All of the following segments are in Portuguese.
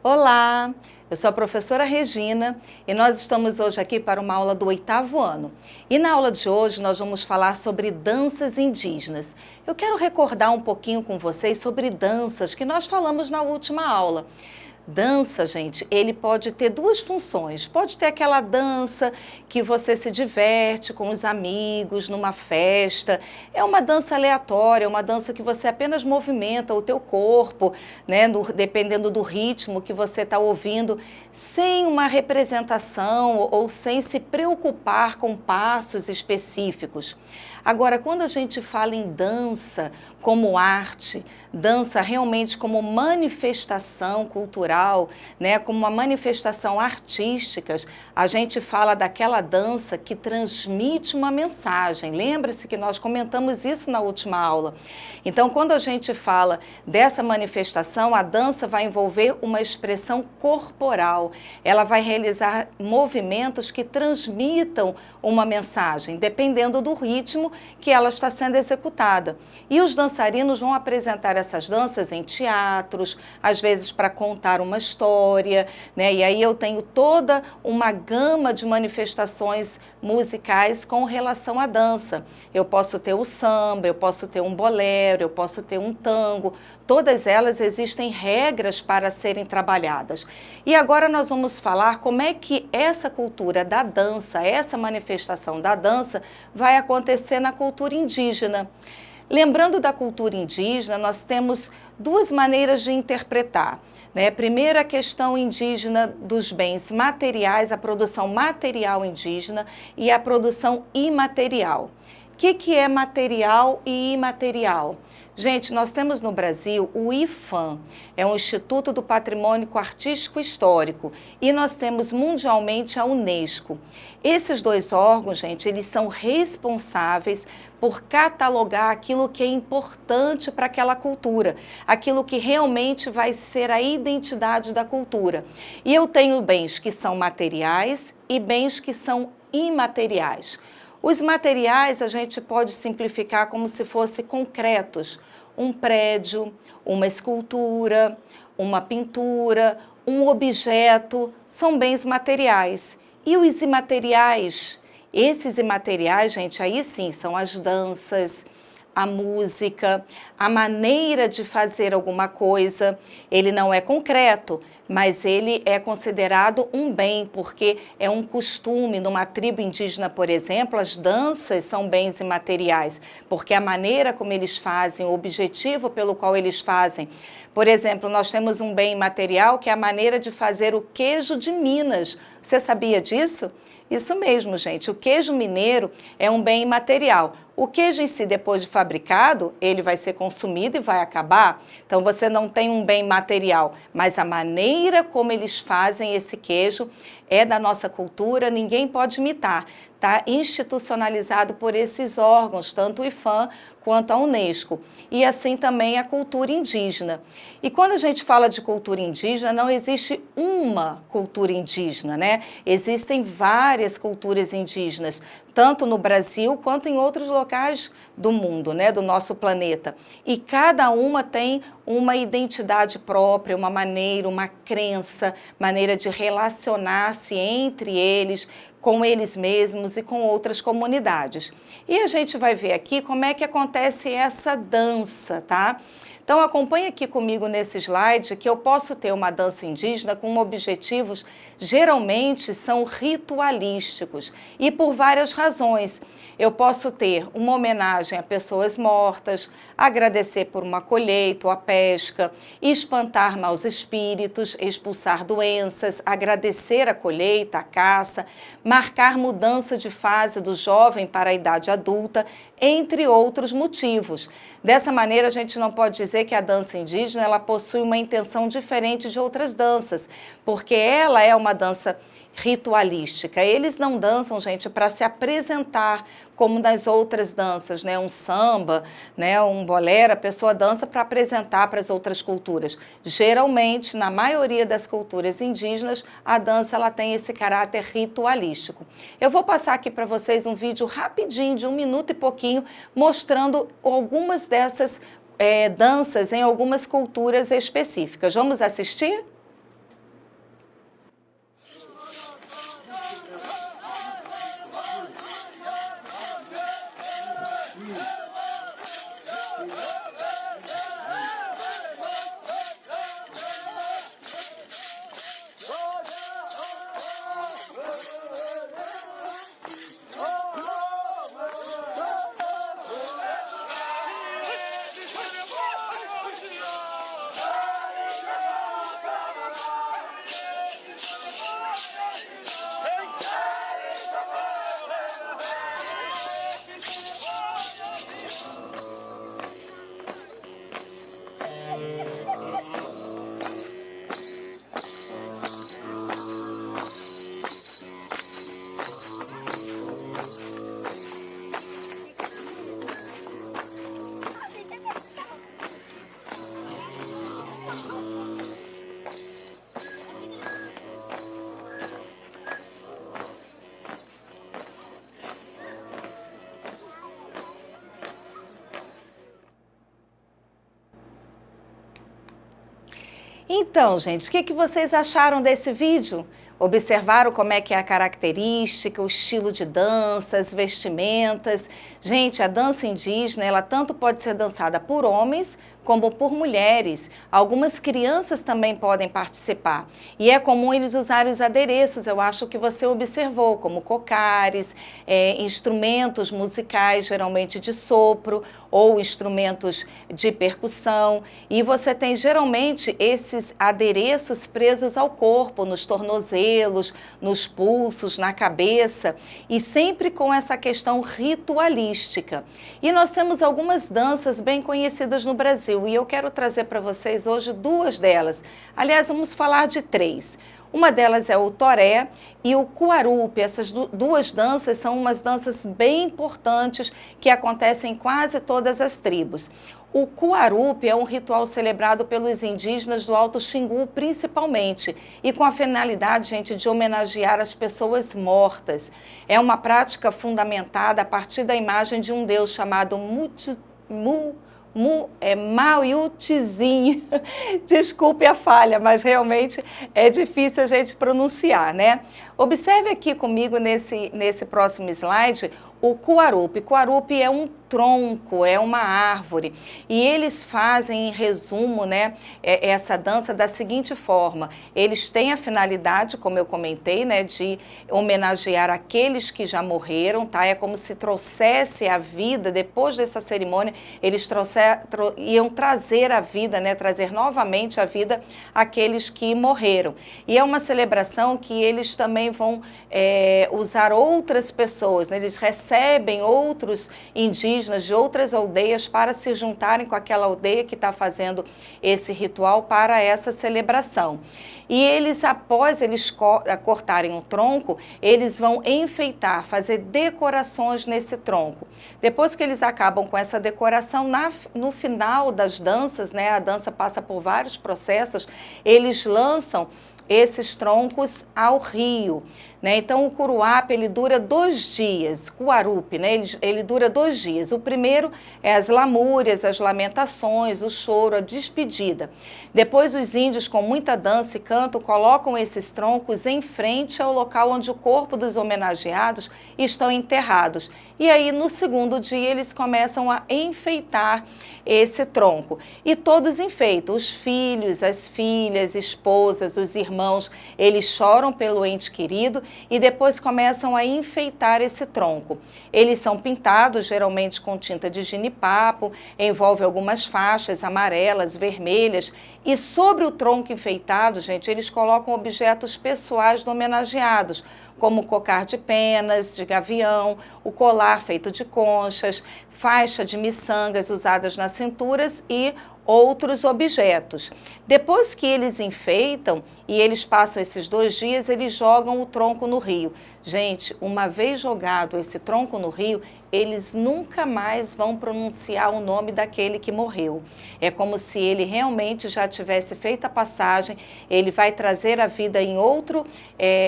Olá, eu sou a professora Regina e nós estamos hoje aqui para uma aula do 8º ano. E na aula de hoje nós vamos falar sobre danças indígenas. Eu quero recordar um pouquinho com vocês sobre danças que nós falamos na última aula. Dança, gente, ele pode ter duas funções. Pode ter aquela dança que você se diverte com os amigos numa festa. É uma dança aleatória, uma dança que você apenas movimenta o teu corpo, né, dependendo do ritmo que você está ouvindo, sem uma representação ou sem se preocupar com passos específicos. Agora, quando a gente fala em dança como arte, dança realmente como manifestação cultural, né, como uma manifestação artística, a gente fala daquela dança que transmite uma mensagem. Lembra-se que nós comentamos isso na última aula. Então, quando a gente fala dessa manifestação, a dança vai envolver uma expressão corporal. Ela vai realizar movimentos que transmitam uma mensagem, dependendo do ritmo que ela está sendo executada. E os dançarinos vão apresentar essas danças em teatros, às vezes para contar uma história, né? E aí eu tenho toda uma gama de manifestações musicais com relação à dança. Eu posso ter o samba, eu posso ter um bolero, eu posso ter um tango. Todas elas existem regras para serem trabalhadas. E agora nós vamos falar como é que essa cultura da dança, essa manifestação da dança, vai acontecer na cultura indígena. Lembrando da cultura indígena, nós temos duas maneiras de interpretar, né? Primeiro, a questão indígena dos bens materiais, a produção material indígena e a produção imaterial. O que é material e imaterial? Gente, nós temos no Brasil o IPHAN, é um Instituto do Patrimônio Artístico Histórico, e nós temos mundialmente a Unesco. Esses dois órgãos, gente, eles são responsáveis por catalogar aquilo que é importante para aquela cultura, aquilo que realmente vai ser a identidade da cultura. E eu tenho bens que são materiais e bens que são imateriais. Os materiais a gente pode simplificar como se fossem concretos. Um prédio, uma escultura, uma pintura, um objeto, são bens materiais. E os imateriais? Esses imateriais, gente, aí sim, são as danças, a música, a maneira de fazer alguma coisa. Ele não é concreto, mas ele é considerado um bem, porque é um costume. Numa tribo indígena, por exemplo, as danças são bens imateriais, porque a maneira como eles fazem, o objetivo pelo qual eles fazem. Por exemplo, nós temos um bem imaterial que é a maneira de fazer o queijo de Minas. Você sabia disso? Isso mesmo, gente. O queijo mineiro é um bem imaterial. O queijo em si, depois de fabricado, ele vai ser consumido e vai acabar. Então, você não tem um bem material, mas a maneira como eles fazem esse queijo é da nossa cultura, ninguém pode imitar. Está institucionalizado por esses órgãos, tanto o IPHAN quanto a Unesco. E assim também a cultura indígena. E quando a gente fala de cultura indígena, não existe uma cultura indígena, né? Existem várias culturas indígenas, tanto no Brasil quanto em outros locais do mundo, né, do nosso planeta. E cada uma tem uma identidade própria, uma maneira, uma crença, maneira de relacionar-se entre eles, com eles mesmos e com outras comunidades. E a gente vai ver aqui como é que acontece essa dança, tá? Então, acompanhe aqui comigo nesse slide que eu posso ter uma dança indígena com objetivos, geralmente são ritualísticos e por várias razões. Eu posso ter uma homenagem a pessoas mortas, agradecer por uma colheita ou a pesca, espantar maus espíritos, expulsar doenças, agradecer a colheita, a caça, marcar mudança de fase do jovem para a idade adulta, entre outros motivos. Dessa maneira, a gente não pode dizer que a dança indígena ela possui uma intenção diferente de outras danças, porque ela é uma dança ritualística. Eles não dançam, gente, para se apresentar como nas outras danças, né? Um samba, né? Um bolero, a pessoa dança para apresentar para as outras culturas. Geralmente, na maioria das culturas indígenas, a dança ela tem esse caráter ritualístico. Eu vou passar aqui para vocês um vídeo rapidinho, de 1 minuto e pouquinho, mostrando algumas dessas danças em algumas culturas específicas. Vamos assistir? Então, gente, o que vocês acharam desse vídeo? Observaram como é que é a característica, o estilo de dança, as vestimentas? Gente, a dança indígena, ela tanto pode ser dançada por homens como por mulheres. Algumas crianças também podem participar. E é comum eles usarem os adereços, eu acho que você observou, como cocares, instrumentos musicais, geralmente de sopro, ou instrumentos de percussão. E você tem geralmente esses adereços presos ao corpo, nos tornozelos, nos pulsos, na cabeça, e sempre com essa questão ritualística. E nós temos algumas danças bem conhecidas no Brasil, e eu quero trazer para vocês hoje duas delas. Aliás, vamos falar de três. Uma delas é o toré e o cuarupi. Essas duas danças são umas danças bem importantes que acontecem em quase todas as tribos. O cuarupi é um ritual celebrado pelos indígenas do Alto Xingu, principalmente, e com a finalidade, gente, de homenagear as pessoas mortas. É uma prática fundamentada a partir da imagem de um deus chamado Maiutizin. Desculpe a falha, mas realmente é difícil a gente pronunciar, né? Observe aqui comigo nesse próximo slide o cuarupi. Cuarupi é um tronco, é uma árvore. E eles fazem, em resumo, né, essa dança da seguinte forma. Eles têm a finalidade, como eu comentei, né, de homenagear aqueles que já morreram, tá? É como se trouxesse a vida, depois dessa cerimônia, eles iam trazer a vida, né, trazer novamente a vida àqueles que morreram. E é uma celebração que eles também vão usar outras pessoas, né? Eles recebem outros indígenas de outras aldeias para se juntarem com aquela aldeia que está fazendo esse ritual para essa celebração. E eles, após eles cortarem o tronco, eles vão enfeitar, fazer decorações nesse tronco. Depois que eles acabam com essa decoração, no final das danças, né, a dança passa por vários processos, eles lançam esses troncos ao rio, né? Então o curuapi ele dura 2 dias, cuarupi, né? Ele dura 2 dias. O primeiro é as lamúrias, as lamentações, o choro, a despedida. Depois os índios com muita dança e canto colocam esses troncos em frente ao local onde o corpo dos homenageados estão enterrados. E aí no segundo dia eles começam a enfeitar esse tronco. E todos enfeitam, os filhos, as filhas, esposas, os irmãos, eles choram pelo ente querido e depois começam a enfeitar esse tronco. Eles são pintados geralmente com tinta de jenipapo, envolve algumas faixas amarelas, vermelhas, e sobre o tronco enfeitado, gente, eles colocam objetos pessoais do homenageados, como o cocar de penas, de gavião, o colar feito de conchas, faixa de miçangas usadas nas cinturas e outros objetos. Depois que eles enfeitam e eles passam esses 2 dias, eles jogam o tronco no rio. Gente, uma vez jogado esse tronco no rio, eles nunca mais vão pronunciar o nome daquele que morreu. É como se ele realmente já tivesse feito a passagem, ele vai trazer a vida em outro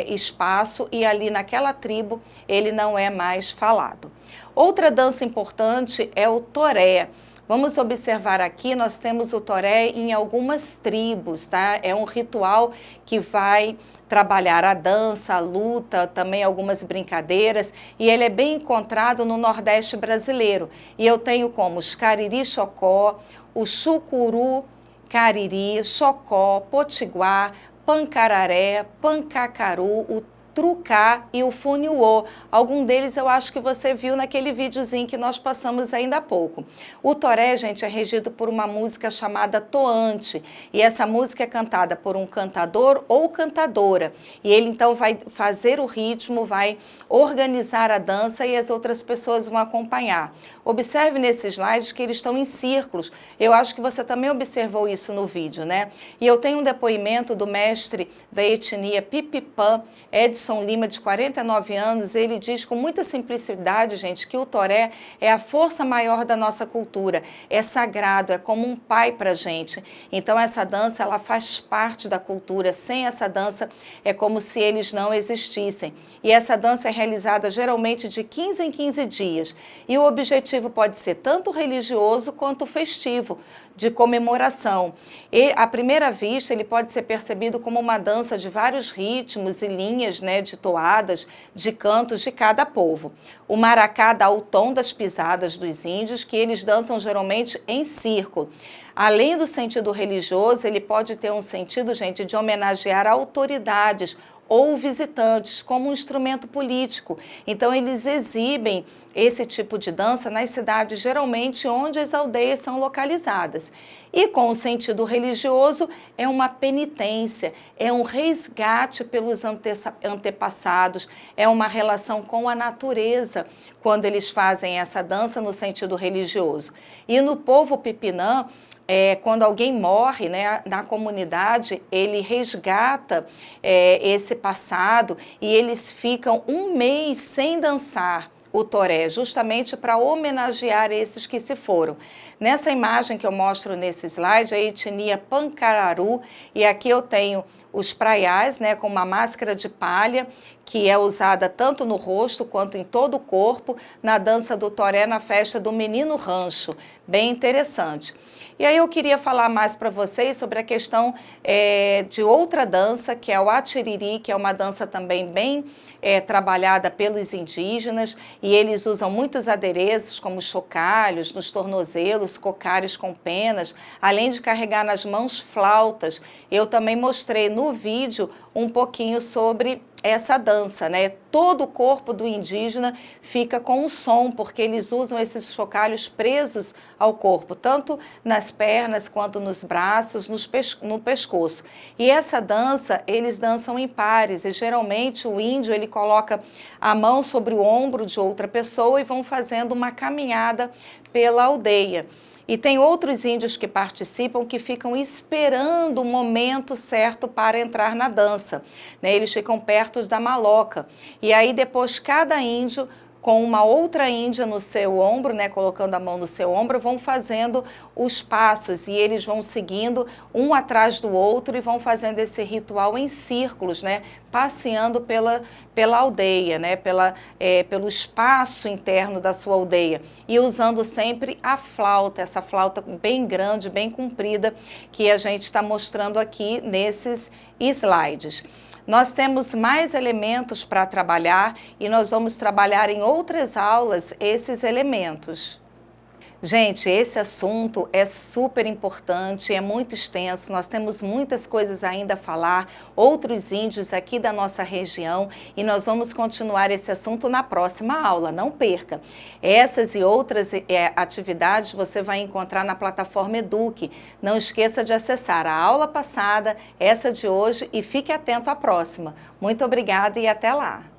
espaço e ali naquela tribo ele não é mais falado. Outra dança importante é o toré. Vamos observar aqui, nós temos o toré em algumas tribos, tá? É um ritual que vai trabalhar a dança, a luta, também algumas brincadeiras, e ele é bem encontrado no Nordeste brasileiro. E eu tenho como os cariri-chocó, o chucuru, cariri, chocó, potiguar, pancararé, pancacaru, o trucá e o funiuô. Algum deles eu acho que você viu naquele videozinho que nós passamos ainda há pouco. O toré, gente, é regido por uma música chamada toante, e essa música é cantada por um cantador ou cantadora, e ele então vai fazer o ritmo, vai organizar a dança e as outras pessoas vão acompanhar. Observe nesses slides que eles estão em círculos. Eu acho que você também observou isso no vídeo, né? E eu tenho um depoimento do mestre da etnia Pipipã, Edson Edson Lima, de 49 anos, ele diz com muita simplicidade, gente, que o toré é a força maior da nossa cultura, é sagrado, é como um pai para a gente. Então, essa dança, ela faz parte da cultura. Sem essa dança, é como se eles não existissem. E essa dança é realizada geralmente de 15 em 15 dias. E o objetivo pode ser tanto religioso quanto festivo, de comemoração. E, à primeira vista, ele pode ser percebido como uma dança de vários ritmos e linhas, né, de toadas, de cantos de cada povo. O maracá dá o tom das pisadas dos índios, que eles dançam geralmente em círculo. Além do sentido religioso, ele pode ter um sentido, gente, de homenagear autoridades ou visitantes como um instrumento político. Então, eles exibem esse tipo de dança nas cidades, geralmente onde as aldeias são localizadas. E com o sentido religioso, é uma penitência, é um resgate pelos antepassados, é uma relação com a natureza, quando eles fazem essa dança no sentido religioso. E no povo Pipinã, quando alguém morre, né, na comunidade, ele resgata esse passado e eles ficam um mês sem dançar o toré, justamente para homenagear esses que se foram. Nessa imagem que eu mostro nesse slide, a etnia Pancararu, e aqui eu tenho os praiais, né, com uma máscara de palha, que é usada tanto no rosto quanto em todo o corpo, na dança do toré na festa do Menino Rancho. Bem interessante. E aí eu queria falar mais para vocês sobre a questão de outra dança, que é o atiriri, que é uma dança também bem trabalhada pelos indígenas, e eles usam muitos adereços, como chocalhos, nos tornozelos, cocares com penas, além de carregar nas mãos flautas. Eu também mostrei no vídeo um pouquinho sobre essa dança, né? Todo o corpo do indígena fica com um som, porque eles usam esses chocalhos presos ao corpo, tanto nas pernas quanto nos braços, no pescoço. E essa dança, eles dançam em pares, e geralmente o índio, ele coloca a mão sobre o ombro de outra pessoa e vão fazendo uma caminhada pela aldeia. E tem outros índios que participam que ficam esperando o momento certo para entrar na dança, né? Eles ficam perto da maloca. E aí depois cada índio, com uma outra índia no seu ombro, né, colocando a mão no seu ombro, vão fazendo os passos e eles vão seguindo um atrás do outro e vão fazendo esse ritual em círculos, né, passeando pela aldeia, né, pelo espaço interno da sua aldeia e usando sempre a flauta, essa flauta bem grande, bem comprida, que a gente está mostrando aqui nesses slides. Nós temos mais elementos para trabalhar e nós vamos trabalhar em outras aulas esses elementos. Gente, esse assunto é super importante, é muito extenso, nós temos muitas coisas ainda a falar, outros índios aqui da nossa região, e nós vamos continuar esse assunto na próxima aula, não perca. Essas e outras atividades você vai encontrar na plataforma Eduque. Não esqueça de acessar a aula passada, essa de hoje, e fique atento à próxima. Muito obrigada e até lá!